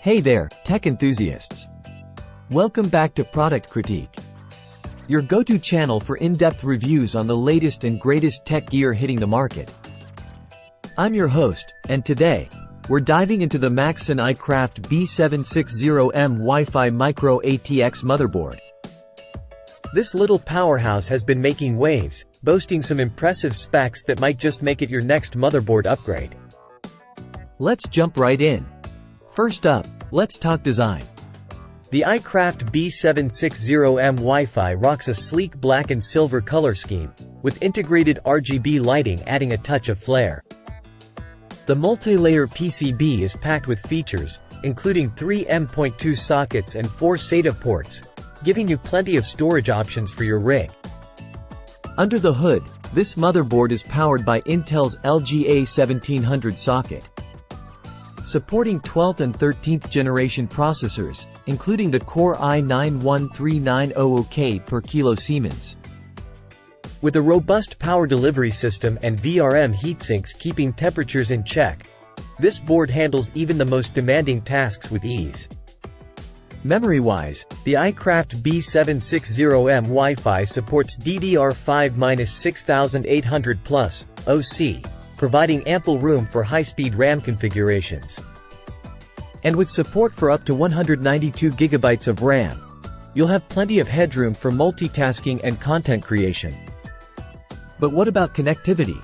Hey there, tech enthusiasts. Welcome back to Product Critique, your go-to channel for in-depth reviews on the latest and greatest tech gear hitting the market. I'm your host, and today, we're diving into the Maxsun ICRAFT B760M WiFi Micro ATX motherboard. This little powerhouse has been making waves, boasting some impressive specs that might just make it your next motherboard upgrade. Let's jump right in. First up, let's talk design. The iCraft B760M WiFi rocks a sleek black and silver color scheme, with integrated RGB lighting adding a touch of flair. The multi-layer PCB is packed with features, including 3 M.2 sockets and 4 SATA ports, giving you plenty of storage options for your rig. Under the hood, this motherboard is powered by Intel's LGA 1700 socket, supporting 12th and 13th generation processors, including the Core i9-13900K per kilo Siemens. With a robust power delivery system and VRM heatsinks keeping temperatures in check, this board handles even the most demanding tasks with ease. Memory-wise, the iCraft B760M WiFi supports DDR5-6800+ OC, providing ample room for high-speed RAM configurations. And with support for up to 192 GB of RAM, you'll have plenty of headroom for multitasking and content creation. But what about connectivity?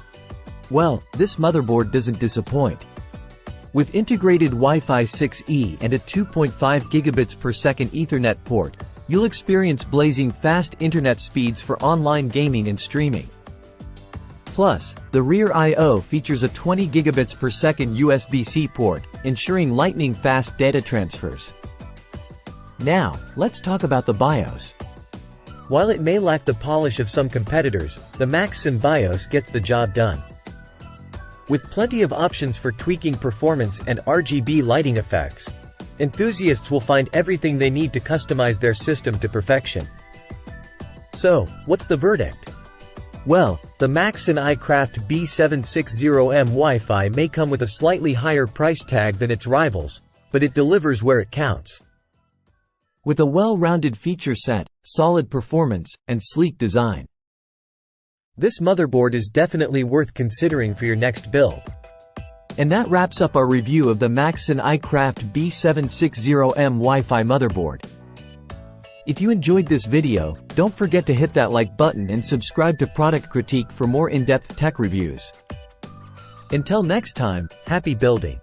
Well, this motherboard doesn't disappoint. With integrated Wi-Fi 6E and a 2.5 gigabits per second Ethernet port, you'll experience blazing fast internet speeds for online gaming and streaming. Plus, the rear I/O features a 20 gigabits per second USB-C port, ensuring lightning-fast data transfers. Now, let's talk about the BIOS. While it may lack the polish of some competitors, the Maxsun BIOS gets the job done. With plenty of options for tweaking performance and RGB lighting effects, enthusiasts will find everything they need to customize their system to perfection. So, what's the verdict? Well, the Maxsun iCraft B760M WiFi may come with a slightly higher price tag than its rivals, but it delivers where it counts. With a well-rounded feature set, solid performance, and sleek design, this motherboard is definitely worth considering for your next build. And that wraps up our review of the Maxsun iCraft B760M WiFi motherboard. If you enjoyed this video, don't forget to hit that like button and subscribe to Product Critique for more in-depth tech reviews. Until next time, happy building!